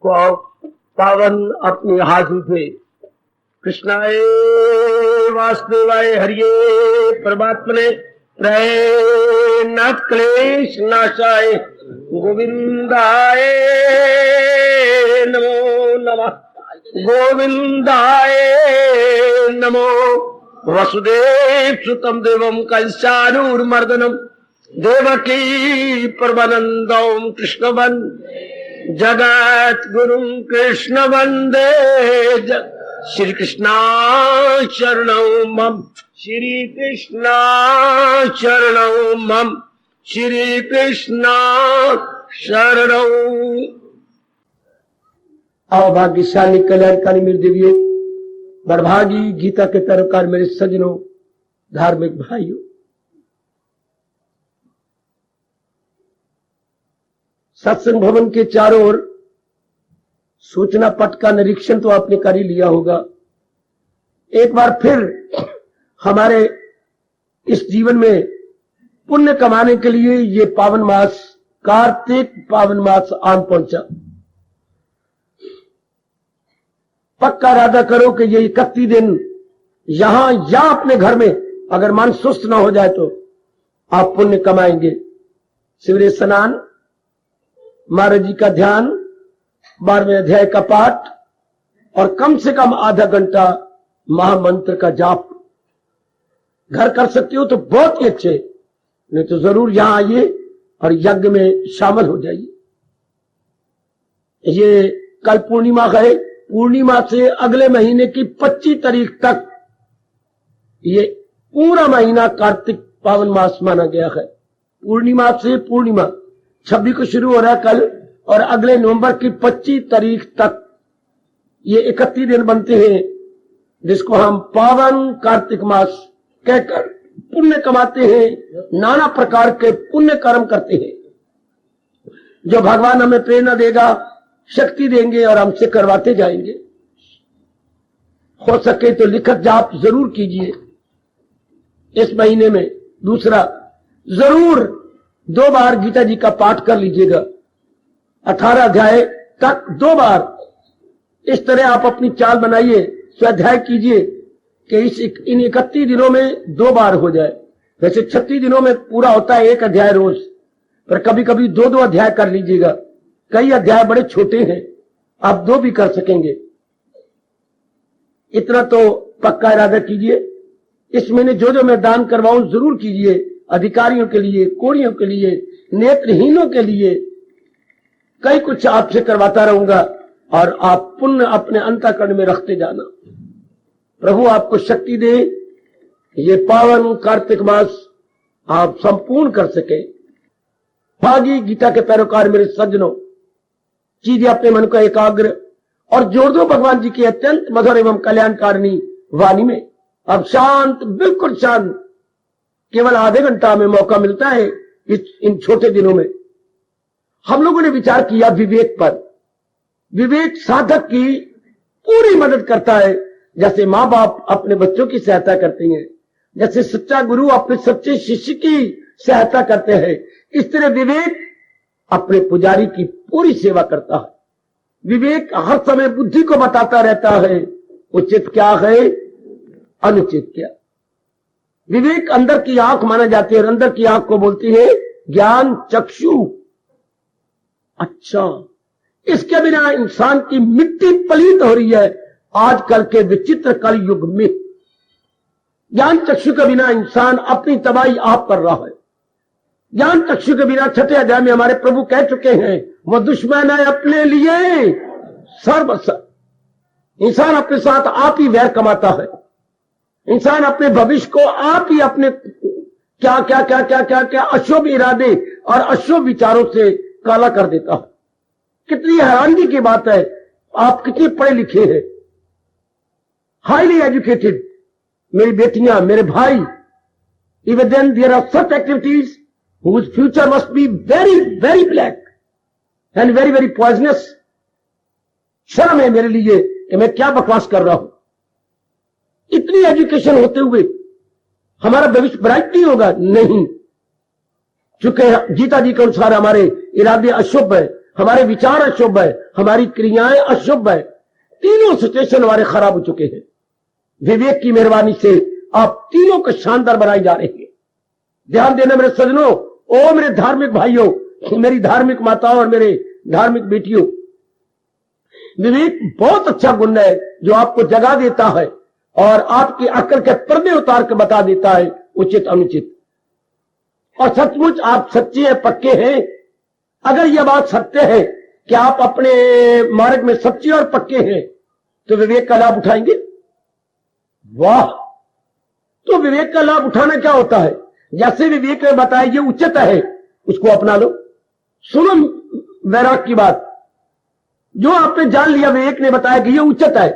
पावन अपने हाथ उठे। कृष्णाय वासुदेवाय हरिये परमात्मने प्रेम क्लेश नाशाय गोविंदाय नमो नमः। गोविंदाय नमो। वसुदेव सुतम देवम कंसानूरमर्दनम देवकी परमानंदम कृष्ण वंदे जगत गुरु कृष्ण वंदे श्री कृष्णा शरणौ मम। श्री कृष्णा शरणौ मम। श्री कृष्णा शरणौ। आओ भाग्यशाली कल्याणकारी मेरे देविये, बड़भागी गीता के पैरोकार मेरे सज्जनों, धार्मिक भाइयों, सत्संग भवन के चारों ओर सूचना पट का निरीक्षण तो आपने कर ही लिया होगा। एक बार फिर हमारे इस जीवन में पुण्य कमाने के लिए ये पावन मास, कार्तिक पावन मास आन पहुंचा। पक्का इरादा करो कि ये 31 दिन यहां या अपने घर में, अगर मन सुस्त ना हो जाए तो आप पुण्य कमाएंगे। शिविर स्नान, महाराज जी का ध्यान, 12वें अध्याय का पाठ और कम से कम आधा घंटा महामंत्र का जाप। घर कर सकते हो तो बहुत ही अच्छे, नहीं तो जरूर यहां आइए और यज्ञ में शामिल हो जाइए। ये कल पूर्णिमा है, पूर्णिमा से अगले महीने की 25 तारीख तक ये पूरा महीना कार्तिक पावन मास माना गया है। पूर्णिमा से पूर्णिमा 26 को शुरू हो रहा है कल, और अगले नवंबर की 25 तारीख तक ये 31 दिन बनते हैं, जिसको हम पावन कार्तिक मास कहकर पुण्य कमाते हैं, नाना प्रकार के पुण्य कर्म करते हैं, जो भगवान हमें प्रेरणा देगा, शक्ति देंगे और हमसे करवाते जाएंगे। हो सके तो लिखत जाप जरूर कीजिए इस महीने में। दूसरा, जरूर 2 बार गीता जी का पाठ कर लीजिएगा, 18 अध्याय तक 2 बार। इस तरह आप अपनी चाल बनाइए, स्वाध्याय कीजिए कि इन 31 दिनों में 2 बार हो जाए। वैसे 36 दिनों में पूरा होता है 1 अध्याय रोज, पर कभी कभी 2-2 अध्याय कर लीजिएगा। कई अध्याय बड़े छोटे हैं, आप 2 भी कर सकेंगे। इतना तो पक्का इरादा कीजिए। इस महीने जो जो मैं दान करवाऊं जरूर कीजिए, अधिकारियों के लिए, कोड़ियों के लिए, नेत्रहीनों के लिए। कई कुछ आपसे करवाता रहूंगा और आप पुण्य अपने अंतःकरण में रखते जाना। प्रभु आपको शक्ति दे, ये पावन कार्तिक मास आप संपूर्ण कर सके। भागी गीता के पैरोकार मेरे सज्जनों, कीजिए अपने मन को एकाग्र और जोड़ दो भगवान जी की अत्यंत मधुर एवं कल्याणकारिणी वाणी में। अब शांत, बिल्कुल शांत, केवल आधे घंटा में मौका मिलता है इन छोटे दिनों में। हम लोगों ने विचार किया विवेक पर। विवेक साधक की पूरी मदद करता है, जैसे माँ बाप अपने बच्चों की सहायता करते हैं, जैसे सच्चा गुरु अपने सच्चे शिष्य की सहायता करते हैं, इस तरह विवेक अपने पुजारी की पूरी सेवा करता है। विवेक हर समय बुद्धि को बताता रहता है उचित क्या है, अनुचित क्या। विवेक अंदर की आंख माना जाती है और अंदर की आंख को बोलती है ज्ञान चक्षु। अच्छा, इसके बिना इंसान की मिट्टी पलीत हो रही है आजकल के विचित्र कल युग में। ज्ञान चक्षु के बिना इंसान अपनी तबाही आप कर रहा है। ज्ञान चक्षु के बिना 6ठे अध्याय में हमारे प्रभु कह चुके हैं, वो दुश्मन है अपने लिए सर्वसर। इंसान अपने साथ आप ही वैर कमाता है। इंसान अपने भविष्य को आप ही अपने क्या क्या क्या क्या क्या क्या अशुभ इरादे और अशुभ विचारों से काला कर देता है। कितनी हैरानी की बात है, आप कितने पढ़े लिखे हैं, हाईली एजुकेटेड, मेरी बेटियां, मेरे भाई, even then there are such activities whose future must be very, very black and very, very poisonous। शर्म है मेरे लिए कि मैं क्या बकवास कर रहा हूं। इतनी एजुकेशन होते हुए हमारा भविष्य ब्राइट नहीं होगा, नहीं। चूंकि गीता जी के अनुसार हमारे इरादे अशुभ है, हमारे विचार अशुभ है, हमारी क्रियाएं अशुभ है, तीनों सिचुएशन हमारे खराब हो चुके हैं। विवेक की मेहरबानी से आप तीनों को शानदार बनाई जा रही है। ध्यान देना मेरे सज्जनों, ओ मेरे धार्मिक भाइयों, मेरी धार्मिक माताओं और मेरे धार्मिक बेटियों, विवेक बहुत अच्छा गुण है जो आपको जगा देता है और आपकी अक्ल के पर्दे उतार के बता देता है उचित अनुचित। और सचमुच आप सच्चे हैं, पक्के हैं। अगर यह बात सत्य है कि आप अपने मार्ग में सच्चे और पक्के हैं तो विवेक का लाभ उठाएंगे। वाह! तो विवेक का लाभ उठाना क्या होता है? जैसे विवेक ने बताया ये उचित है, उसको अपना लो। सुनो वैराग की बात, जो आपने जान लिया विवेक ने बताया कि ये उचित है,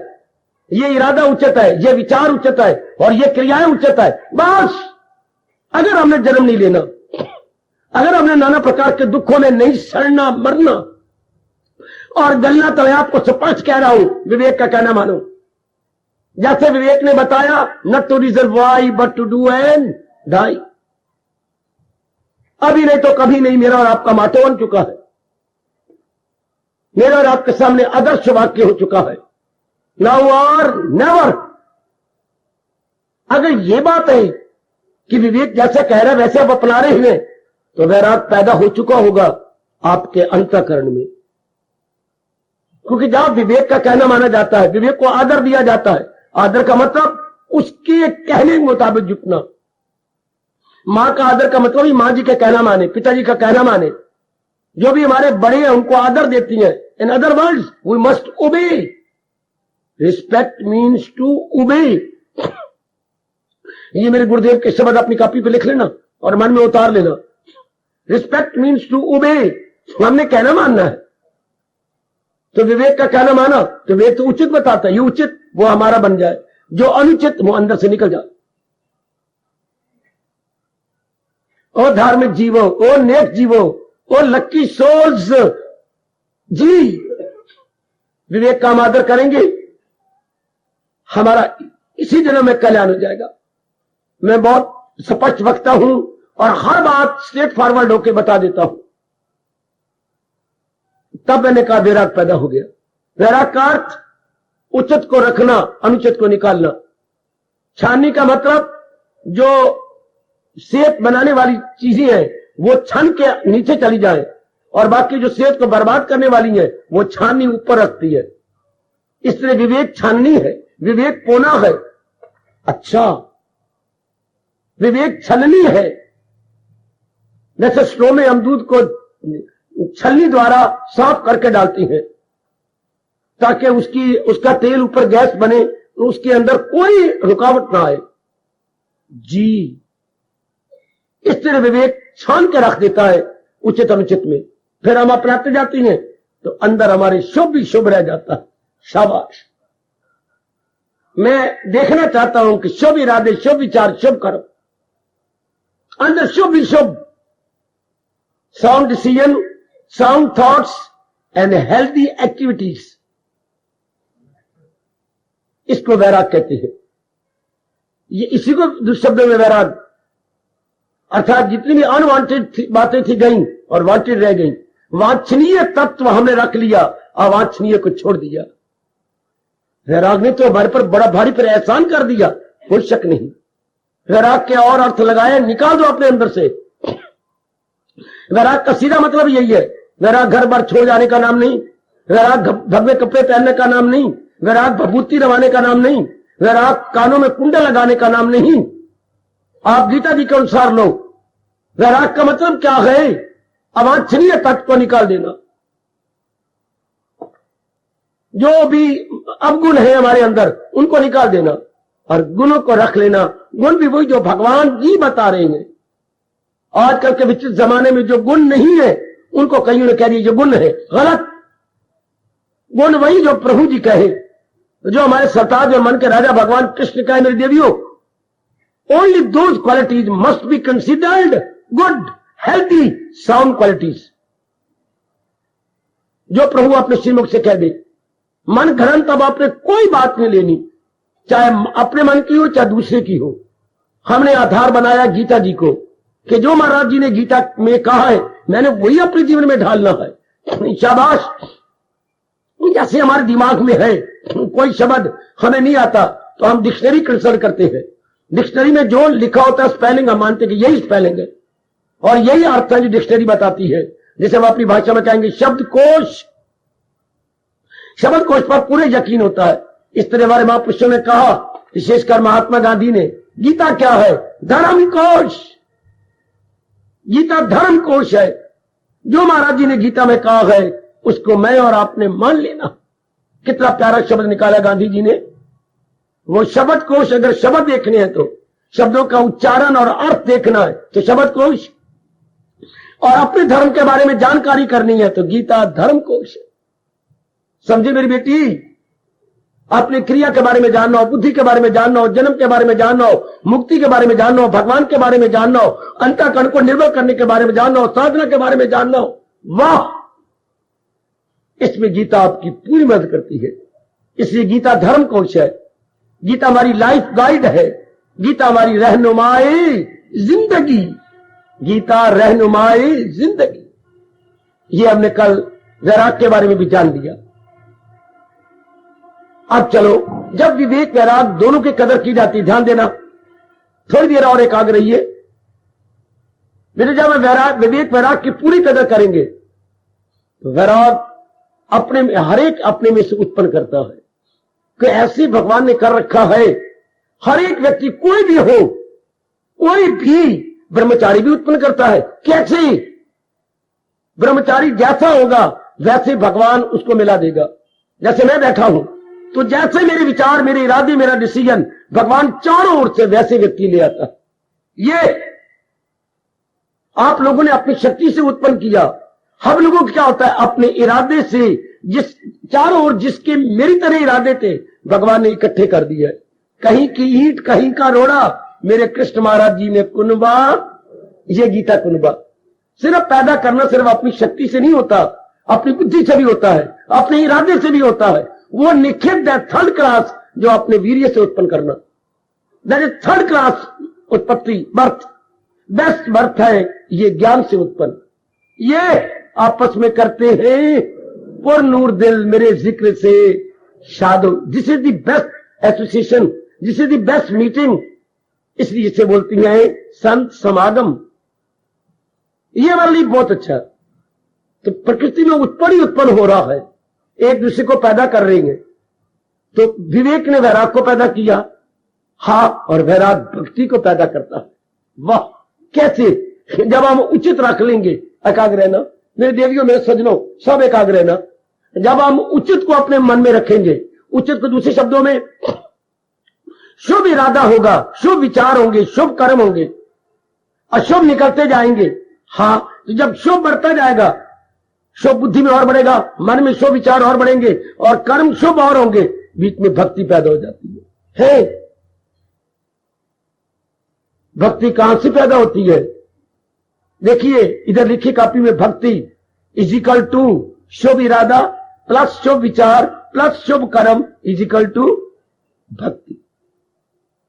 ये इरादा उचित है, ये विचार उचित है और ये क्रियाएं उचित है, बस। अगर हमने जन्म नहीं लेना, अगर हमने नाना प्रकार के दुखों में नहीं सड़ना मरना और गलना, तो मैं आपको स्पष्ट कह रहा हूं, विवेक का कहना मानो। जैसे विवेक ने बताया, not to reason why but to do and die. अभी नहीं तो कभी नहीं मेरा और आपका माटो बन चुका है। मेरा और आपके सामने आदर्श वाक्य हो चुका है, नाउ और नेवर। अगर ये बात है कि विवेक जैसा कह रहा है वैसे आप अपना रहे हैं, तो वैराग पैदा हो चुका होगा आपके अंतःकरण में। क्योंकि जहां विवेक का कहना माना जाता है, विवेक को आदर दिया जाता है। आदर का मतलब उसके कहने के मुताबिक झुकना। मां का आदर का मतलब ही मां जी का कहना माने, पिताजी का कहना माने। जो भी हमारे बड़े हैं उनको आदर देती हैं। In other words we must obey. Respect means to obey. ये मेरे गुरुदेव के शब्द अपनी कॉपी पे लिख लेना और मन में उतार लेना। रिस्पेक्ट मीन्स टू ओबे। हमने कहना मानना है, तो विवेक का कहना माना तो विवेक तो उचित बताता है, ये उचित वो हमारा बन जाए, जो अनुचित वो अंदर से निकल जाए। ओ धार्मिक जीवो, ओ नेक जीवो, ओ लक्की सोल्स जी, विवेक का हम आदर करेंगे, हमारा इसी जन्म में कल्याण हो जाएगा। मैं बहुत स्पष्ट वक्ता हूं और हर बात स्ट्रेट फॉरवर्ड होकर बता देता हूं। तब मैंने कहा वैराग पैदा हो गया। वैराग का अर्थ उचित को रखना, अनुचित को निकालना। छाननी का मतलब जो सेहत बनाने वाली चीजें हैं वो छन के नीचे चली जाए और बाकी जो सेहत को बर्बाद करने वाली है वो छाननी ऊपर रखती है। इसलिए विवेक छाननी है, विवेक पोना है। अच्छा, विवेक छलनी है। जैसे स्ट्रो में हम दूध को छलनी द्वारा साफ करके डालती हैं ताकि उसका तेल ऊपर गैस बने तो उसके अंदर कोई रुकावट ना आए जी। इस तरह विवेक छान के रख देता है उचित अनुचित में। फिर हम अपनाते जाती हैं तो अंदर हमारे शुभ ही शुभ रह जाता है। शाबाश। मैं देखना चाहता हूं कि शुभ इरादे, शुभ विचार, शुभ कर्म, अंदर शुभ ही शुभ, sound decision, sound thoughts and healthy activities, इसको वैराग कहते हैं। ये इसी को दुष्शब्द में वैराग, अर्थात जितनी भी अनवांटेड बातें थी गई और वांटेड रह गई। वांछनीय तत्व हमने रख लिया, अवांछनीय को छोड़ दिया। वैराग ने तो हमारे पर बड़ा भारी पर एहसान कर दिया, कोई शक नहीं। वैराग के और अर्थ लगाए, निकाल दो अपने अंदर से। वैराग का सीधा मतलब यही है। वैराग घर बार छोड़ जाने का नाम नहीं, वैराग भगवे कपड़े पहनने का नाम नहीं, वैराग भभूति रवाने का नाम नहीं, वैराग कानों में कुंडल लगाने का नाम नहीं। आप गीता जी के अनुसार लो, वैराग का मतलब क्या है? अवांछनीय तत्व को निकाल देना। जो भी अवगुण है हमारे अंदर उनको निकाल देना और गुणों को रख लेना। गुण भी वही जो भगवान जी बता रहे हैं। आजकल के विचित्र जमाने में जो गुण नहीं है उनको कईयों ने कह दिया जो गुण है, गलत। गुण वही जो प्रभु जी कहे, जो हमारे सरताज और मन के राजा भगवान कृष्ण कहे, मेरी देवियों, only those qualities must be considered good, healthy, sound qualities, जो प्रभु अपने श्रीमुख से कह दे। मन घड़न तब आपने कोई बात नहीं लेनी, चाहे अपने मन की हो चाहे दूसरे की हो। हमने आधार बनाया गीता जी को कि जो महाराज जी ने गीता में कहा है मैंने वही अपने जीवन में ढालना है। शाबाश। जैसे हमारे दिमाग में है कोई शब्द हमें नहीं आता तो हम डिक्शनरी कंसल्ट करते हैं, डिक्शनरी में जो लिखा होता है स्पेलिंग हम मानते हैं कि यही स्पेलिंग है और यही अर्थ है जो डिक्शनरी बताती है। जैसे हम अपनी भाषा में कहेंगे शब्दकोश, शब्दकोश पर पूरे यकीन होता है। इस तरह हमारे महापुरुषों ने कहा, विशेषकर महात्मा गांधी ने, गीता क्या है? धर्म कोश। गीता धर्म कोश है। जो महाराज जी ने गीता में कहा है उसको मैं और आपने मान लेना। कितना प्यारा शब्द निकाला गांधी जी ने। वो शब्द कोश, अगर शब्द देखने हैं तो शब्दों का उच्चारण और अर्थ देखना है तो शब्द कोश, और अपने धर्म के बारे में जानकारी करनी है तो गीता धर्म कोश है। समझे मेरी बेटी? अपनी क्रिया के बारे में जानना हो, बुद्धि के बारे में जानना हो, जन्म के बारे में जानना हो, मुक्ति के बारे में जानना हो, भगवान के बारे में जानना हो, अंतःकरण को निर्मल करने के बारे में जानना हो, साधना के बारे में जानना हो, वाह, इसमें गीता आपकी पूरी मदद करती है। इसलिए गीता धर्म कोश है, गीता हमारी लाइफ गाइड है, गीता हमारी रहनुमाई जिंदगी, गीता रहनुमाई जिंदगी। ये हमने कल वैराग के बारे में भी जान लिया। अब चलो, जब विवेक वैराग दोनों की कदर की जाती, ध्यान देना, थोड़ी देर और एकाग्र रहिए बेटे। जब विवेक वैराग की पूरी कदर करेंगे तो वैराग अपने में, हर एक अपने में से उत्पन्न करता है कि ऐसे भगवान ने कर रखा है। हर एक व्यक्ति, कोई भी हो, कोई भी ब्रह्मचारी भी उत्पन्न करता है। कैसे? ब्रह्मचारी जैसा होगा वैसे भगवान उसको मिला देगा। जैसे मैं बैठा हूं तो जैसे मेरे विचार, मेरे इरादे, मेरा डिसीजन भगवान चारों ओर से वैसे व्यक्ति ले आता है। ये आप लोगों ने अपनी शक्ति से उत्पन्न किया। हम लोगों को क्या होता है? अपने इरादे से, जिस चारों ओर जिसके मेरी तरह इरादे थे भगवान ने इकट्ठे कर दिया। कहीं की ईंट कहीं का रोड़ा, मेरे कृष्ण महाराज जी ने कुनबा, ये गीता कुनबा। सिर्फ पैदा करना सिर्फ अपनी शक्ति से नहीं होता, अपनी बुद्धि से भी होता है, अपने इरादे से भी होता है। वो निखित है थर्ड क्लास, जो अपने वीर्य से उत्पन्न करना, दैट इज थर्ड क्लास उत्पत्ति, बर्थ, बेस्ट बर्थ है ये ज्ञान से उत्पन्न। ये आपस में करते हैं पुर नूर दिल मेरे जिक्र से शादो, this is the best association, this is the best meeting. इसलिए इसे बोलती हैं संत समागम। ये हमारे लिए बहुत अच्छा। तो प्रकृति में उत्पन्न हो रहा है, एक दूसरे को पैदा कर रही है। तो विवेक ने वैराग को पैदा किया, हाँ, और वैराग भक्ति को पैदा करता है। वाह, कैसे? जब हम उचित रख लेंगे, एकाग्र रहना मेरे देवियों, मेरे सज्जनों, सब एकाग्र रहना। जब हम उचित को अपने मन में रखेंगे, उचित को दूसरे शब्दों में शुभ इरादा होगा, शुभ विचार होंगे, शुभ कर्म होंगे, अशुभ निकलते जाएंगे। हाँ, तो जब शुभ बढ़ता जाएगा, शुभ बुद्धि में और बढ़ेगा, मन में शुभ विचार और बढ़ेंगे और कर्म शुभ और होंगे, बीच में भक्ति पैदा हो जाती है। भक्ति कहां से पैदा होती है? देखिए, इधर लिखी कॉपी में भक्ति इज इक्वल टू शुभ इरादा प्लस शुभ विचार प्लस शुभ कर्म इज इक्वल टू भक्ति।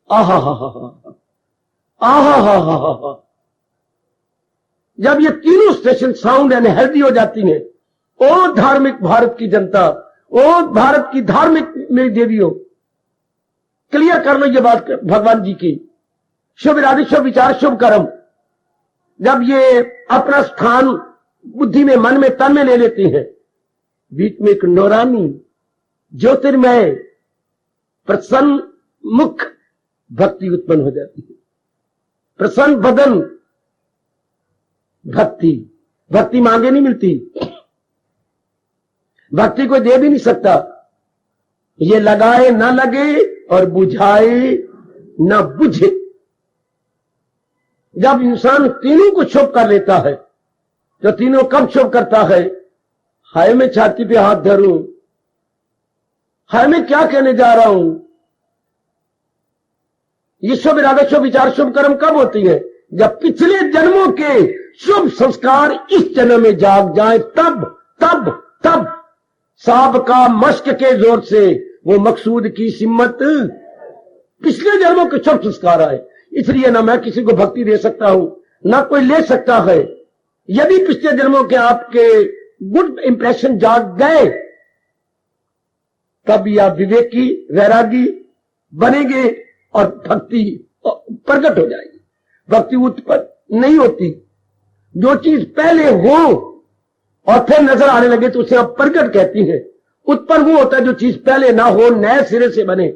आहा हा हा हा, आहा हा हा हा। जब ये तीनों स्टेशन साउंड एंड हेल्दी हो जाती हैं, ओ धार्मिक भारत की जनता, ओ भारत की धार्मिक मेरी देवियों, क्लियर कर लो ये बात भगवान जी की। शुभ इरादे, शुभ विचार, शुभ कर्म जब ये अपना स्थान बुद्धि में, मन में, तन में ले लेते हैं, बीच में एक नौरानी ज्योतिर्मय प्रसन्न मुख भक्ति उत्पन्न हो जाती है। प्रसन्न बदन भक्ति, भक्ति मांगे नहीं मिलती, भक्ति कोई दे भी नहीं सकता। ये लगाए ना लगे और बुझाए ना बुझे। जब इंसान तीनों को शुभ कर लेता है, तो तीनों कब शुभ करता है? हाय मैं छाती पे हाथ धरूं, हाय मैं क्या कहने जा रहा हूं। ये शुभ इरादा, शुभ विचार, शुभ कर्म कब होती है? जब पिछले जन्मों के शुभ संस्कार इस जन्म में जाग जाए, तब तब तब सांप का मश्क के जोर से वो मकसूद की सिम्मत, पिछले जन्मों के शुभ संस्कार आए। इसलिए ना मैं किसी को भक्ति दे सकता हूं, ना कोई ले सकता है। यदि पिछले जन्मों के आपके गुड इंप्रेशन जाग गए, तब आप विवेकी वैरागी बनेंगे और भक्ति प्रकट हो जाएगी। भक्ति उत्पन्न नहीं होती। जो चीज पहले हो और फिर नजर आने लगे तो उसे आप प्रकट कहती हैं। उत्पन्न वो होता है जो चीज पहले ना हो, नए सिरे से बने,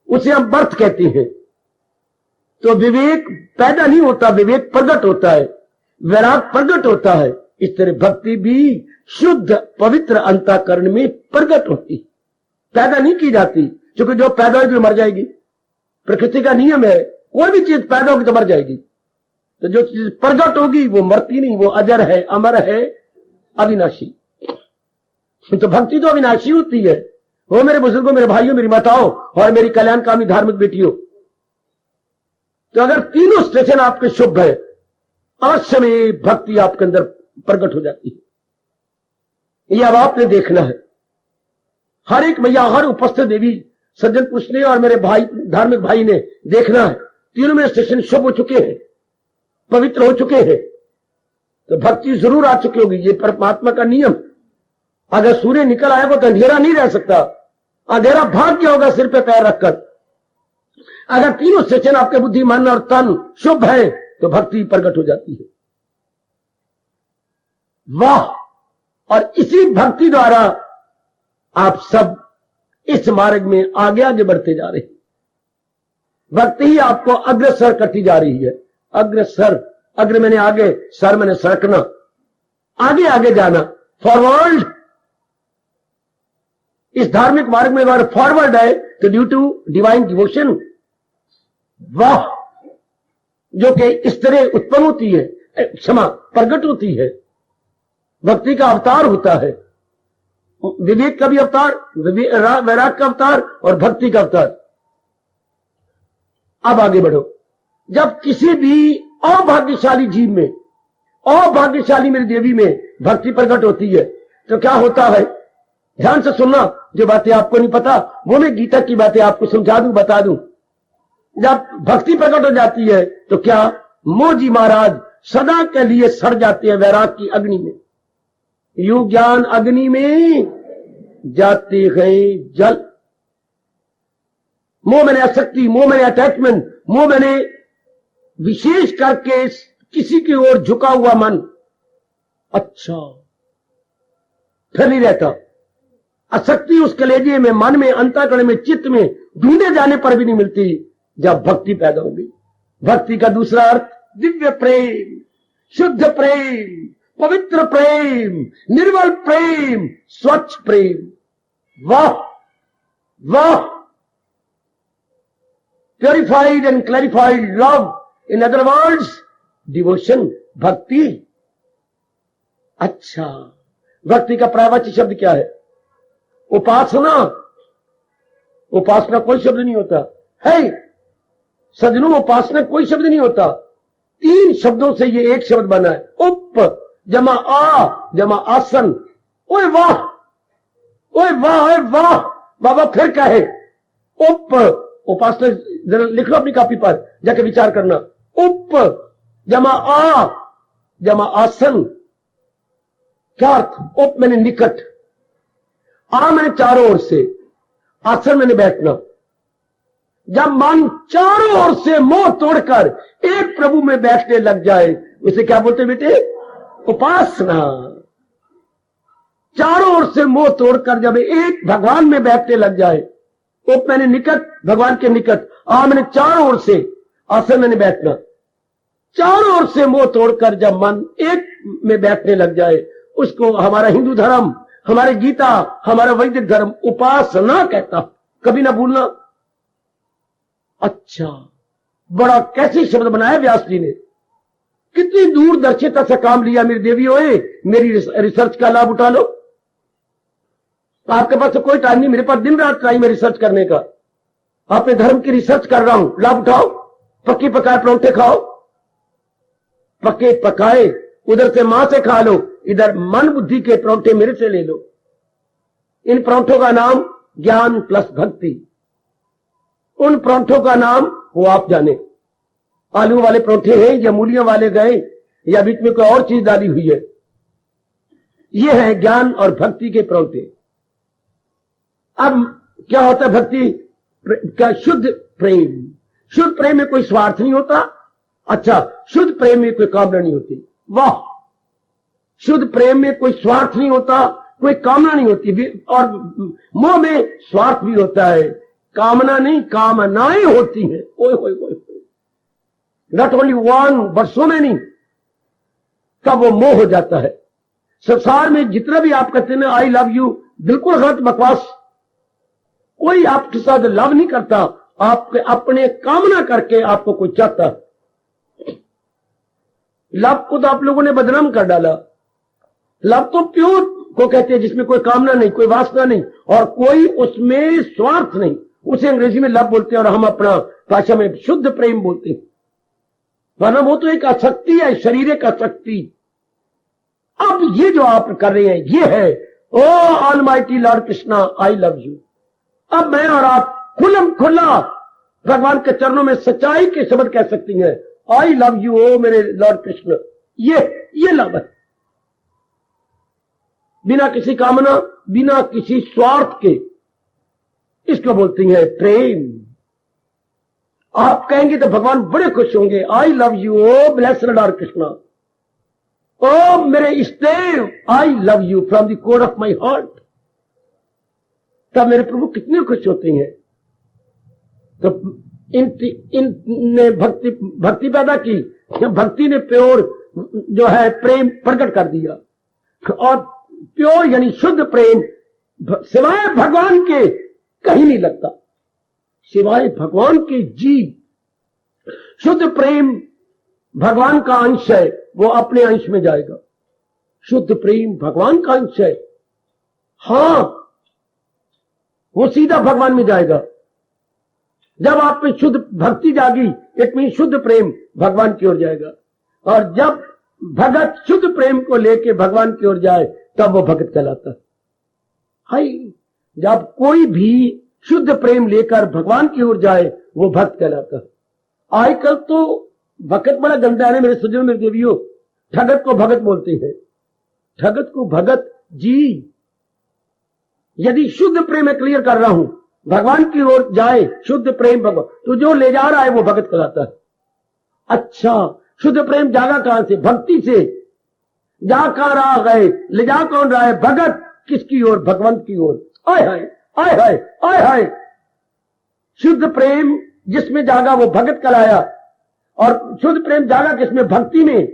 उसे हम बर्थ कहती हैं। तो विवेक पैदा नहीं होता, विवेक प्रकट होता है, वैराग प्रकट होता है। इस तरह भक्ति भी शुद्ध पवित्र अंतःकरण में प्रकट होती, पैदा नहीं की जाती, क्योंकि जो पैदा होगी मर जाएगी। प्रकृति का नियम है, कोई भी चीज पैदा होगी तो मर जाएगी। तो जो चीज प्रकट होगी वो मरती नहीं, वो अजर है, अमर है, अविनाशी। तो भक्ति तो अविनाशी होती है। वो मेरे बुजुर्गों, मेरे भाइयों, मेरी माताओं और मेरी कल्याणकामी धार्मिक बेटियों, तो अगर तीनों स्टेशन आपके शुभ है, अवश्य में भक्ति आपके अंदर प्रकट हो जाती है। यह अब आपने देखना है। हर एक भैया, हर उपस्थित देवी सज्जन पुरुष ने और मेरे भाई धार्मिक भाई ने देखना है, तीनों में स्टेशन शुभ हो चुके हैं, पवित्र हो चुके हैं, तो भक्ति जरूर आ चुकी होगी। ये परमात्मा का नियम। अगर सूर्य निकल आएगा तो अंधेरा नहीं रह सकता, अंधेरा भाग गया होगा सिर पे पैर रखकर। अगर तीनों स्टेशन आपके बुद्धि, मन और तन शुभ है तो भक्ति प्रकट हो जाती है। वाह! और इसी भक्ति द्वारा आप सब इस मार्ग में आगे आगे बढ़ते जा रहे हैं। भक्ति ही आपको अग्रसर करती जा रही है। अग्रसर, अग्र मैंने आगे, सर मैंने सरकना, आगे आगे जाना, फॉरवर्ड। इस धार्मिक मार्ग में अगर फॉरवर्ड है तो ड्यू टू डिवाइन डिवोशन। वाह! जो कि इस तरह उत्पन्न होती है, क्षमा, प्रकट होती है। भक्ति का अवतार होता है, विवेक का भी अवतार, वैराग का अवतार और भक्ति का अवतार। अब आगे बढ़ो। जब किसी भी अभाग्यशाली जीव में, अभाग्यशाली मेरी देवी में भक्ति प्रकट होती है तो क्या होता है? ध्यान से सुनना, जो बातें आपको नहीं पता वो मैं गीता की बातें आपको समझा दूं, बता दूं। जब भक्ति प्रकट हो जाती है तो क्या, मोह जी महाराज सदा के लिए सड़ जाते हैं वैराग की अग्नि में। यू ज्ञान अग्नि में जाते हैं जल। मोह मैंने आसक्ति, मोह मैंने अटैचमेंट, मोह मैंने विशेष करके किसी की ओर झुका हुआ मन, अच्छा फिर नहीं रहता। आसक्ति उस कलेजे में, मन में, अंतःकरण में, चित्त में ढूंढे जाने पर भी नहीं मिलती जब भक्ति पैदा होगी। भक्ति का दूसरा अर्थ दिव्य प्रेम, शुद्ध प्रेम, पवित्र प्रेम, निर्मल प्रेम, स्वच्छ प्रेम। वाह वाह! Purified and clarified love, in other words devotion, भक्ति। अच्छा, भक्ति का प्रायवाची शब्द क्या है? उपासना। उपासना कोई शब्द नहीं होता है सज्जनों, उपासना कोई शब्द नहीं होता। तीन शब्दों से ये एक शब्द बना है। उप जमा आ जमा आसन। ओए वाह, ओए वाह, ओए वाह! बाबा फिर क्या है? उप, उपासना जरा लिख लो अपनी कॉपी पर, जाके विचार करना। उप जमा आ जमा आसन, क्या अर्थ? उप मैंने निकट, आ मैंने चारों ओर से, आसन मैंने बैठना। जब मन चारों ओर से मोह तोड़कर एक प्रभु में बैठने लग जाए उसे क्या बोलते बेटे? उपासना। चारों ओर से मोह तोड़कर जब एक भगवान में बैठने लग जाए, उप मैंने निकट, भगवान के निकट, आ मैंने चारों ओर से, आसन मैंने बैठना। चारों ओर से मोह तोड़कर जब मन एक में बैठने लग जाए उसको हमारा हिंदू धर्म, हमारे गीता, हमारा वैदिक धर्म उपासना कहता। कभी ना भूलना। अच्छा, बड़ा कैसे शब्द बनाया व्यास जी ने, कितनी दूरदर्शिता से काम लिया। मेरी देवियों, मेरी रिसर्च का लाभ उठा लो। आपके पास तो कोई टाइम नहीं, मेरे पास दिन रात टाइम है रिसर्च करने का। अपने धर्म की रिसर्च कर रहा हूं, लाभ उठाओ। पक्के पकाए परोंठे खाओ, पक्के पकाए उधर से मां से खा लो, इधर मन बुद्धि के परोंठे मेरे से ले लो। इन परोंठों का नाम ज्ञान प्लस भक्ति। उन परोंठों का नाम वो आप जाने। आलू वाले परोंठे हैं या मूलियों वाले गए या बीच में कोई और चीज डाली हुई है, ये है ज्ञान और भक्ति के प्रवृत्ति। अब क्या होता है भक्ति क्या? शुद्ध प्रेम। शुद्ध प्रेम में कोई स्वार्थ नहीं होता। अच्छा, शुद्ध प्रेम में कोई कामना नहीं होती। वाह, शुद्ध प्रेम में कोई स्वार्थ नहीं होता, कोई कामना नहीं होती। और मोह में स्वार्थ भी होता है, कामना नहीं, कामनाएं होती हैं। ओए होए होए, not only one but so many. तब वो मोह हो जाता है। संसार में जितना भी आप कहते हैं आई लव यू, बिल्कुल गलत बकवास। कोई आपके साथ लव नहीं करता, आपके अपने कामना करके आपको कोई चाहता। लव को तो आप लोगों ने बदनाम कर डाला। लव तो प्योर को कहते हैं जिसमें कोई कामना नहीं, कोई वासना नहीं और कोई उसमें स्वार्थ नहीं। उसे अंग्रेजी में लव बोलते हैं और हम अपना भाषा में शुद्ध प्रेम बोलते हैं। वरना वो तो एक आसक्ति है, शारीरिक आसक्ति। अब ये जो आप कर रहे हैं ये है O almighty lord Krishna I love you. अब मैं और आप खुलम खुला भगवान के चरणों में सच्चाई के शब्द कह सकती हैं, आई लव यू ओ मेरे लॉर्ड कृष्ण। ये लव है, बिना किसी कामना, बिना किसी स्वार्थ के। इसको बोलती है प्रेम। आप कहेंगे तो भगवान बड़े खुश होंगे, I love you O blessed lord Krishna, ओ मेरे इष्टदेव I love you from the core of my heart. तब मेरे प्रभु कितने खुश होते हैं। तो इनने भक्ति पैदा की, भक्ति ने प्योर जो है प्रेम प्रकट कर दिया। और प्योर यानी शुद्ध प्रेम सिवाय भगवान के कहीं नहीं लगता, सिवाय भगवान के जी। शुद्ध प्रेम भगवान का अंश है, वो अपने अंश में जाएगा। शुद्ध प्रेम भगवान का अंश है, हां वो सीधा भगवान में जाएगा। जब आप में शुद्ध भक्ति जागी इट मीन शुद्ध प्रेम भगवान की ओर जाएगा। और जब भगत शुद्ध प्रेम को लेके भगवान की ओर जाए तब वो भगत कहलाता है। हाय, जब कोई भी शुद्ध प्रेम लेकर भगवान की ओर जाए वो भक्त कहलाता है। आजकल तो भगत बड़ा गंदा है मेरे सज्जनों, मेरे देवियों। ठगत को भगत बोलते हैं, ठगत को भगत जी। यदि शुद्ध प्रेम मैं क्लियर कर रहा हूं, भगवान की ओर जाए शुद्ध प्रेम भगवान, तो जो ले जा रहा है वो भगत कहलाता है। अच्छा, शुद्ध प्रेम जागा कहां से? भक्ति से। जा कहां रहा गए, ले जा कौन रहा है? भगत किसकी ओर? भगवंत की ओर। आय हाय आय हाय आय हाय। शुद्ध प्रेम जिसमें जागा वो भगत कहलाया। और शुद्ध प्रेम जागा किसमें? भक्ति में।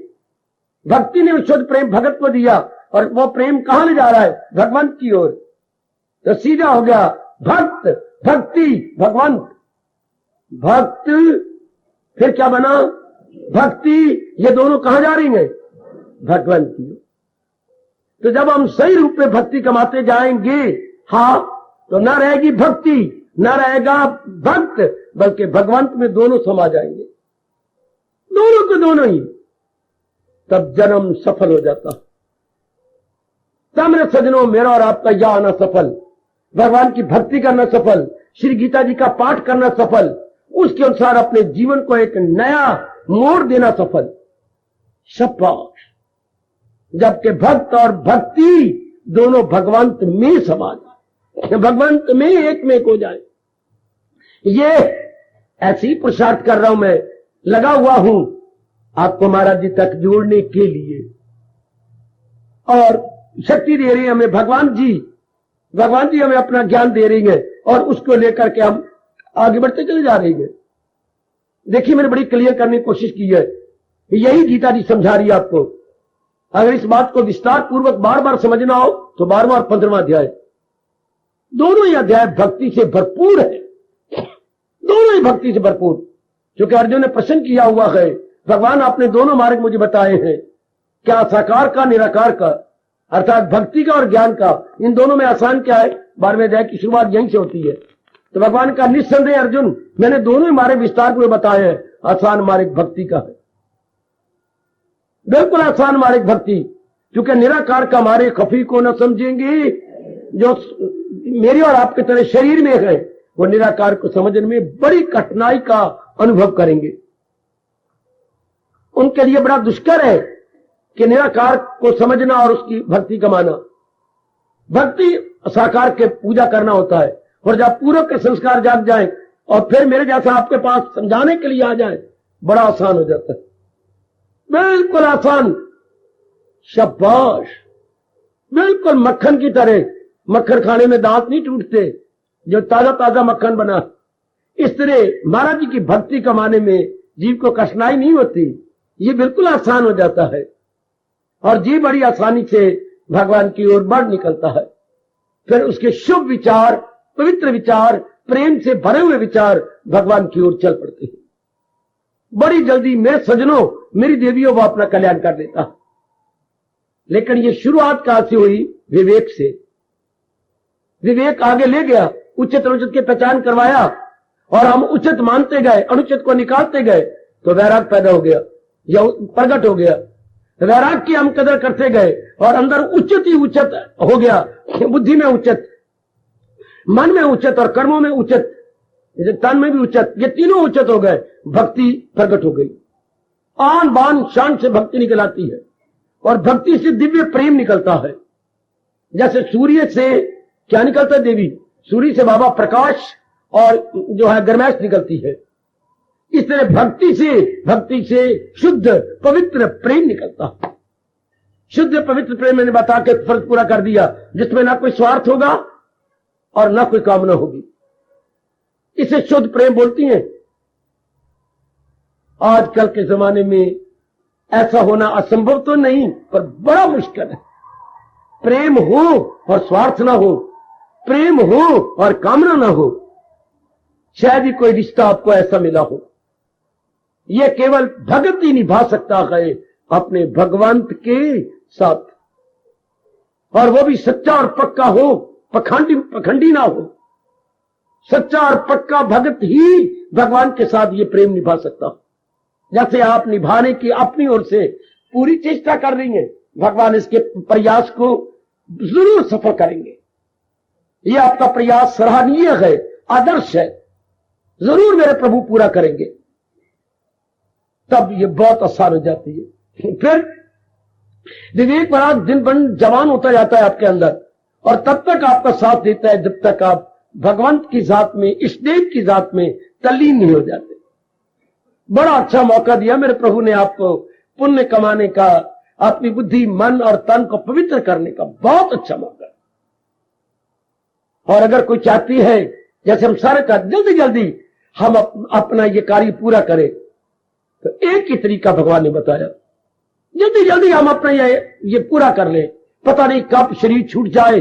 भक्ति ने शुद्ध प्रेम भगत को दिया और वो प्रेम कहां ले जा रहा है? भगवंत की ओर। तो सीधा हो गया भक्त, भक्ति, भगवंत। भक्त फिर क्या बना? भक्ति। ये दोनों कहां जा रही हैं? भगवंत की। तो जब हम सही रूप में भक्ति कमाते जाएंगे, हाँ, तो न रहेगी भक्ति, न रहेगा भक्त, बल्कि भगवंत में दोनों समा जाएंगे, दोनों के दोनों ही। तब जन्म सफल हो जाता। तब मेरे सज्जनों, मेरा और आपका यह आना सफल, भगवान की भक्ति करना सफल, श्री गीता जी का पाठ करना सफल, उसके अनुसार अपने जीवन को एक नया मोड़ देना सफल। शाबाश। जबकि भक्त और भक्ति दोनों भगवंत में समा जाए, भगवंत में एक में हो जाए। ये ऐसे ही पुरुषार्थ कर रहा हूं, मैं लगा हुआ हूं आपको महाराज जी तक जोड़ने के लिए। और शक्ति दे रही है हमें भगवान जी हमें अपना ज्ञान दे रही है और उसको लेकर के हम आगे बढ़ते चले जा रहे हैं। देखिए, मैंने बड़ी क्लियर करने की कोशिश की है, यही गीता जी समझा रही है आपको। अगर इस बात को विस्तार पूर्वक बार बार समझना हो तो 12वां और 15वां अध्याय, दोनों ही अध्याय भक्ति से भरपूर है, दोनों ही भक्ति से भरपूर। क्योंकि अर्जुन ने प्रश्न किया हुआ है, भगवान आपने दोनों मार्ग मुझे बताए हैं, क्या साकार का निराकार का, अर्थात भक्ति का और ज्ञान का, इन दोनों में आसान क्या है? 12वें अध्याय की शुरुआत यहीं से होती है। तो भगवान का निस्संदेह अर्जुन, मैंने दोनों ही मार्ग विस्तार पूर्वक बताए हैं। आसान मार्ग भक्ति का है, बिल्कुल आसान मार्ग भक्ति, क्योंकि निराकार का मार्ग खफी को न समझेंगे। जो मेरी और आपके तरह शरीर में है वो निराकार को समझने में बड़ी कठिनाई का अनुभव करेंगे। उनके लिए बड़ा दुष्कर है कि निराकार को समझना और उसकी भक्ति कमाना। भक्ति साकार के पूजा करना होता है, और जब पूर्व के संस्कार जाग जाए और फिर मेरे जैसा आपके पास समझाने के लिए आ जाए, बड़ा आसान हो जाता है, बिल्कुल आसान। शाबाश, बिल्कुल मक्खन की तरह। मक्खन खाने में दांत नहीं टूटते, जो ताजा ताजा मक्खन बना। इस तरह महाराज जी की भक्ति कमाने में जीव को कठिनाई नहीं होती, ये बिल्कुल आसान हो जाता है, और जीव बड़ी आसानी से भगवान की ओर बढ़ निकलता है। फिर उसके शुभ विचार, पवित्र विचार, प्रेम से भरे हुए विचार भगवान की ओर चल पड़ते हैं। बड़ी जल्दी मेरे सजनों, मेरी देवियों, वो अपना कल्याण कर लेता है। लेकिन ये शुरुआत कहां से हुई? विवेक से। विवेक आगे ले गया, उचित अनुचित की पहचान करवाया, और हम उचित मानते गए, अनुचित को निकालते गए, तो वैराग पैदा हो गया या प्रकट हो गया। वैराग की हम कदर करते गए, और अंदर उचित ही उचित हो गया। बुद्धि में उचित, मन में उचित, और कर्मों में उचित, तन में भी उचित, ये तीनों उचित हो गए। भक्ति प्रकट हो गई। आन बान शान से भक्ति निकल आती है, और भक्ति से दिव्य प्रेम निकलता है। जैसे सूर्य से क्या निकलता है? देवी। सूर्य से बाबा प्रकाश और जो है गर्मैश निकलती है। इस तरह भक्ति से शुद्ध पवित्र प्रेम निकलता है। शुद्ध पवित्र प्रेम मैंने बता के फर्ज पूरा कर दिया, जिसमें ना कोई स्वार्थ होगा और ना कोई कामना होगी। इसे शुद्ध प्रेम बोलती हैं। आजकल के जमाने में ऐसा होना असंभव तो नहीं, पर बड़ा मुश्किल है। प्रेम हो और स्वार्थ ना हो, प्रेम हो और कामना ना हो। शायद ही कोई रिश्ता आपको ऐसा मिला हो। यह केवल भगत ही निभा सकता है अपने भगवंत के साथ, और वो भी सच्चा और पक्का हो, पखंडी ना हो। सच्चा और पक्का भगत ही भगवान के साथ ये प्रेम निभा सकता। जैसे आप निभाने की अपनी ओर से पूरी चेष्टा कर रही हैं, भगवान इसके प्रयास को जरूर सफल करेंगे। ये आपका प्रयास सराहनीय है, आदर्श है, जरूर मेरे प्रभु पूरा करेंगे। तब ये बहुत आसान हो जाती है। फिर विवेक महाराज दिन ब दिन जवान होता जाता है आपके अंदर, और तब तक आपका साथ देता है जब तक आप भगवंत की जात में, इष्टदेव की जात में तल्लीन नहीं हो जाते। बड़ा अच्छा मौका दिया मेरे प्रभु ने आपको पुण्य कमाने का, अपनी बुद्धि, मन और तन को पवित्र करने का बहुत अच्छा मौका। और अगर कोई चाहती है, जैसे हम सारे का जल्दी जल्दी हम अपना ये कार्य पूरा करें, तो एक ही तरीका भगवान ने बताया, जल्दी जल्दी हम अपना ये पूरा कर ले। पता नहीं कब शरीर छूट जाए,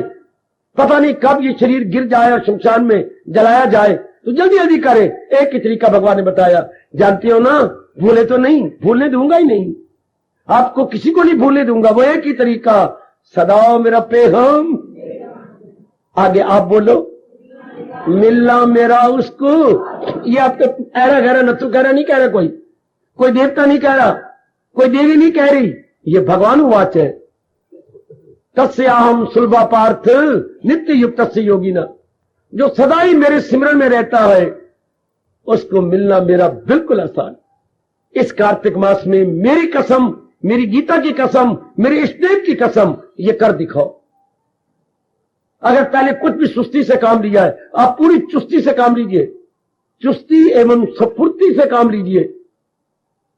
पता नहीं कब ये शरीर गिर जाए और शमशान में जलाया जाए, तो जल्दी जल्दी करे। एक ही तरीका भगवान ने बताया, जानते हो ना, भूले तो नहीं, भूलने दूंगा ही नहीं, आपको किसी को नहीं भूलने दूंगा। वो एक ही तरीका, सदा मेरा पेहम, आगे आप बोलो, मिलना मेरा उसको। ये आपको ऐरा गहरा नत्थु कह रहा नहीं, कह रहा कोई देवता नहीं कह रहा, कोई देवी नहीं कह रही, ये भगवान वाच है। तस्याहम सुलभा पार्थ नित्य युक्त से योगिना, जो सदा ही मेरे सिमरन में रहता है, उसको मिलना मेरा बिल्कुल आसान। इस कार्तिक मास में मेरी कसम, मेरी गीता की कसम, मेरे इष्टदेव की कसम, ये कर दिखाओ। अगर पहले कुछ भी सुस्ती से काम लिया है, आप पूरी चुस्ती से काम लीजिए, चुस्ती एवं स्फूर्ति से काम लीजिए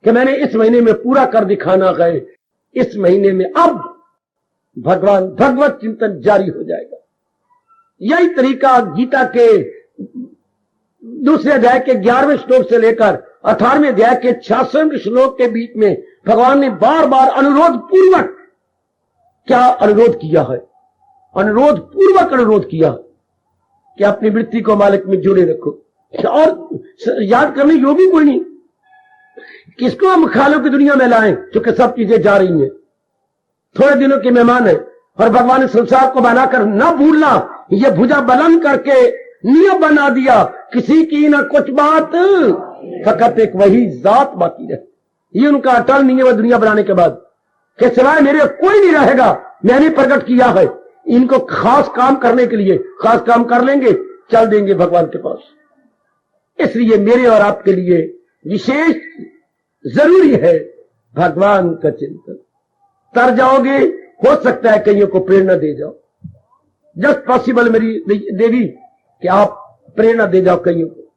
कि मैंने इस महीने में पूरा कर दिखाना है। इस महीने में अब भगवान भगवत चिंतन जारी हो जाएगा। यही तरीका गीता के दूसरे अध्याय के 11वें श्लोक से लेकर 18वें अध्याय के 66वें श्लोक के बीच में भगवान ने बार बार अनुरोध पूर्वक क्या अनुरोध किया है? अनुरोध पूर्वक अनुरोध किया कि अपनी वृत्ति को मालिक में जुड़े रखो। और याद करने योगी कोई नहीं, किसको हम ख्यालों की दुनिया में लाएं, क्योंकि सब चीजें जा रही हैं, थोड़े दिनों के मेहमान है। और भगवान ने संसार को बनाकर न भूलना, ये भुजा बुलंद करके नियम बना दिया, किसी की ना कुछ बात, फकत एक वही जात बाकी रहे। ये उनका अटल नियम है दुनिया बनाने के बाद, कि सिवाय मेरे कोई नहीं रहेगा, मैंने प्रकट किया है। इनको खास काम करने के लिए खास काम कर लेंगे, चल देंगे भगवान के पास। इसलिए मेरे और आपके लिए विशेष जरूरी है भगवान का चिंतन। तर जाओगे, हो सकता है कईयों को प्रेरणा दे जाओ। जस्ट पॉसिबल मेरी देवी कि आप प्रेरणा दे जाओ कईयों को।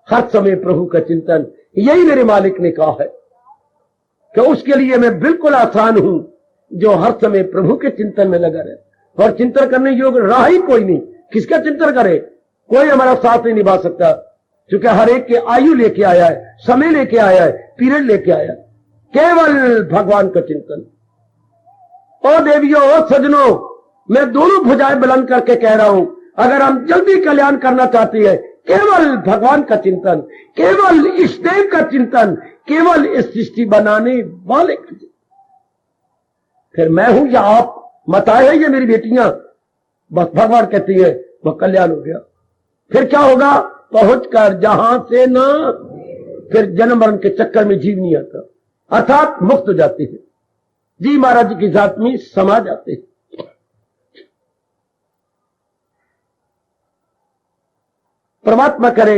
हर समय प्रभु का चिंतन, यही मेरे मालिक ने कहा है कि उसके लिए मैं बिल्कुल आसान हूं, जो हर समय प्रभु के चिंतन में लगा रहे। और चिंतन करने योग्य राह ही कोई नहीं, किसका चिंतन करे? कोई हमारा साथ नहीं निभा सकता, क्योंकि हर एक के आयु लेके आया है, समय लेके आया है, पीरियड लेके आया है। केवल भगवान का चिंतन। ओ देवियों, ओ सजनों, मैं दोनों भुजाएं बुलंद करके कह रहा हूं, अगर हम जल्दी कल्याण करना चाहते हैं, केवल भगवान का चिंतन, केवल इष्ट देव का चिंतन, केवल इस सृष्टि बनाने वाले का चिंतन। फिर मैं हूं या आप, मताए है ये मेरी बेटियां, बस भगवान कहती है वह कल्याण हो गया। फिर क्या होगा? पहुंचकर जहां से ना फिर जन्म मरण के चक्कर में जीव नहीं आता, अर्थात मुक्त हो जाते हैं, जी महाराज की जात में समा जाते हैं। परमात्मा करे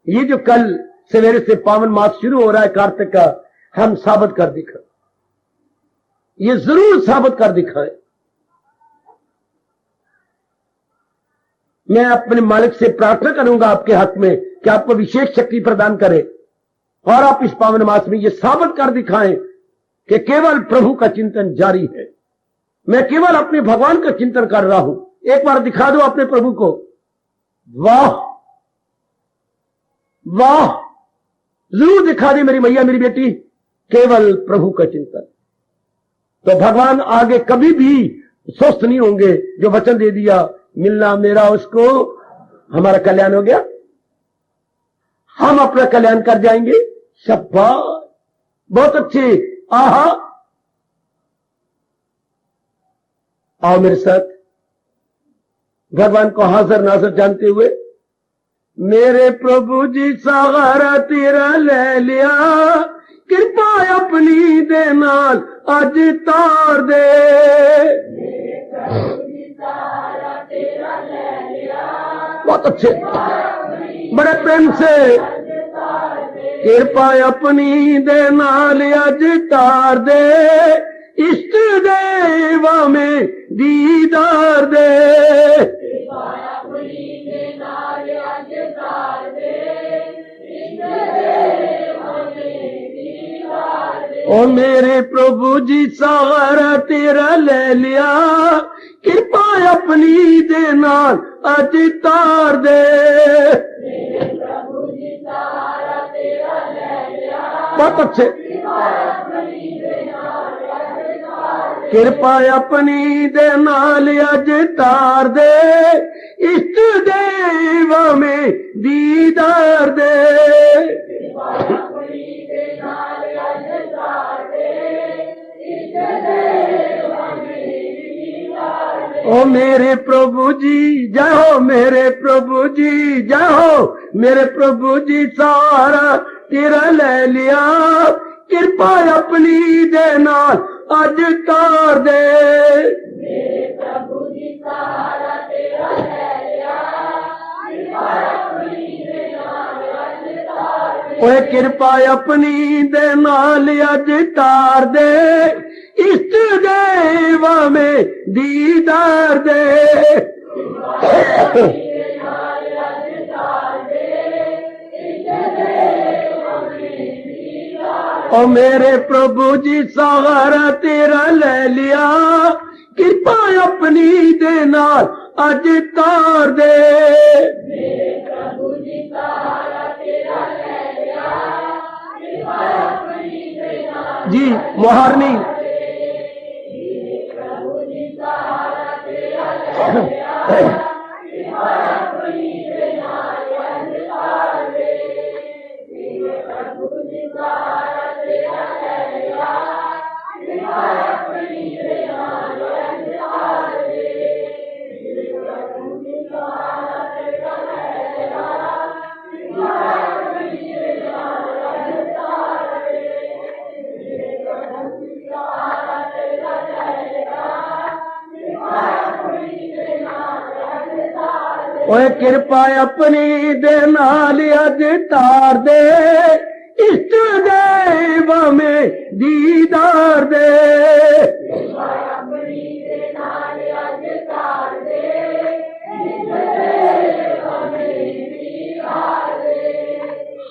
ये जो कल सवेरे से पावन मास शुरू हो रहा है कार्तिक का, हम साबित कर दिखाएं, ये जरूर साबित कर दिखाएं। मैं अपने मालिक से प्रार्थना करूंगा आपके हक में कि आपको विशेष शक्ति प्रदान करे और आप इस पावन मास में ये साबित कर दिखाएं कि केवल प्रभु का चिंतन जारी है। मैं केवल अपने भगवान का चिंतन कर रहा हूं। एक बार दिखा दो अपने प्रभु को। वाह वाह, जरूर दिखा दे मेरी मैया, मेरी बेटी, केवल प्रभु का चिंतन। तो भगवान आगे कभी भी स्वस्थ नहीं होंगे। जो वचन दे दिया, मिलना मेरा उसको, हमारा कल्याण हो गया, हम अपना कल्याण कर जाएंगे। शाबाश, बहुत अच्छे, आहा। आओ मेरे साथ भगवान को हाजिर नाजिर जानते हुए, मेरे प्रभु जी सहारा तेरा ले लिया, कृपा अपनी दे नाल अज तार दे। बहुत अच्छे, बड़े प्रेम से, कृपा अपनी दे नाल अज तार दे, इष्ट देवा में दीदार दे। ओ मेरे प्रभु जी सहारा तेरा ले लिया, कृपा अपनी दे नाल अज तार दे। बहुत अच्छे, कृपा अपनी दे नाल अज तार दे, इष्ट देवा में दीदार दे। ओ मेरे प्रभु जी जय हो, मेरे प्रभु जी जय हो, मेरे प्रभु जी सहारा तेरा ले लिया, कृपा अपनी दे नाल अज तार दे। मेरे प्रभु जी सहारा तेरा ले लिया, कृपा अपनी दे नाल अज तार दे। ओए कृपा अपनी दे नाल अज तार दे, इष्ट देवा में दीदार दे। ओ मेरे प्रभु जी सहारा तेरा ले लिया, कृपा अपनी दे नाल अज तार दे। मेरे प्रभु जी सहारा तेरा ले लिया, कृपा अपनी दे नाल। जी मोहारनी, ओए कृपा अपनी दे नाल अज तार दे, इष्ट देव में दीदार दे।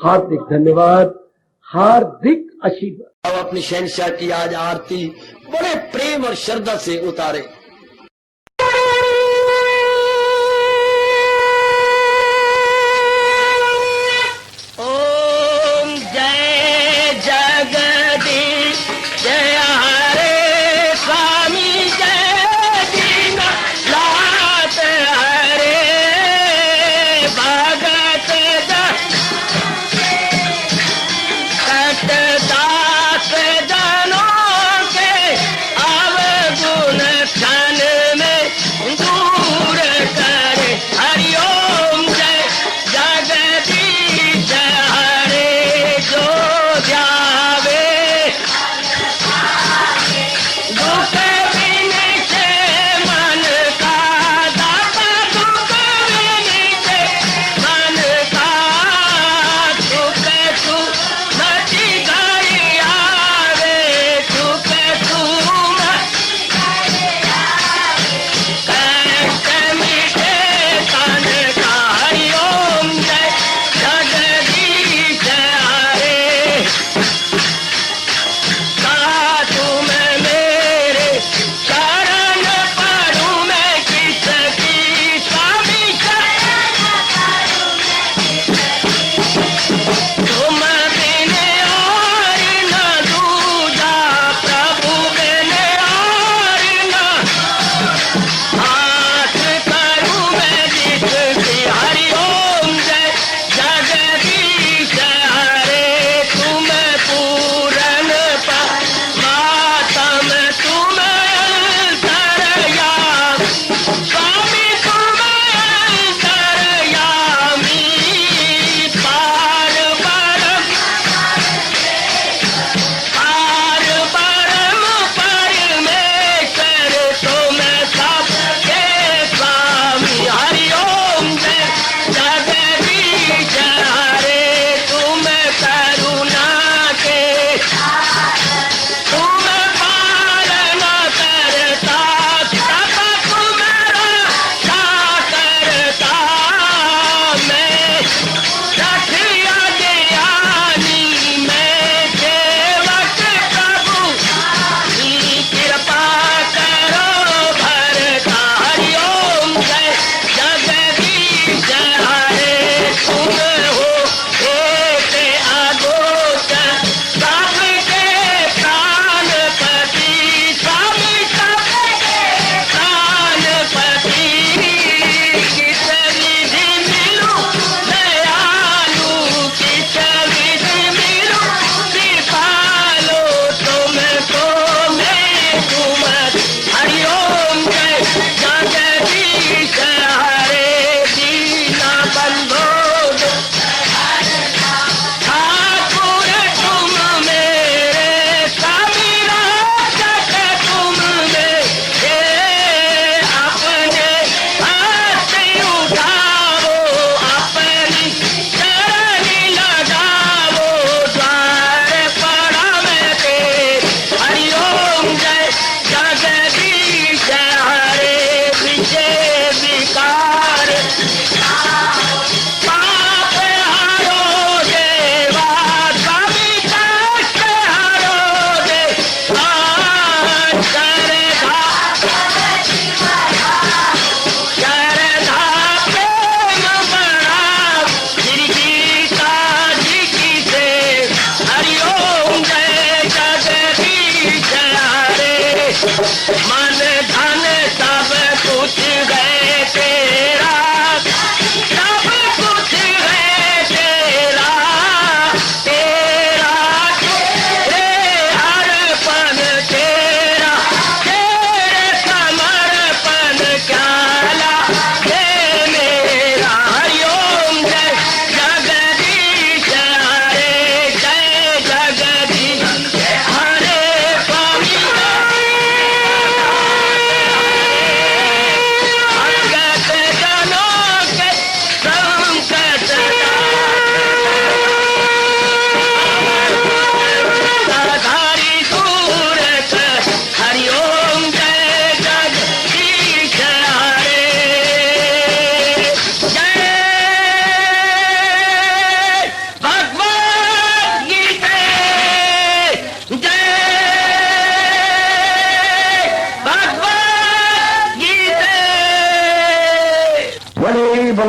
हार्दिक धन्यवाद, हार्दिक आशीर्वाद। अब अपनी शहंशाह की आज आरती बड़े प्रेम और श्रद्धा से उतारे। ओम जय जगदीश जय हरे स्वामी जय दीनानाथ हरे भगत दास जनों के अवगुण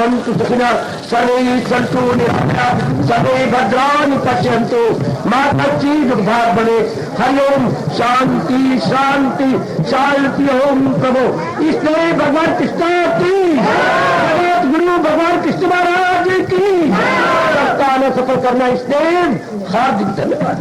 भवन्तु सुखिनः सर्वे सन्तु निरामयाः सर्वे भद्राणि पश्यन्तु मा कश्चित् दुर्भाग् भवेत्। हरि ओम शांति शांति शांति। ओम प्रभु इसलिए भगवान कृष्ण की जगत गुरु भगवान कृष्ण महाराज की सप्ताह सफल करना इसलिए हार्दिक धन्यवाद।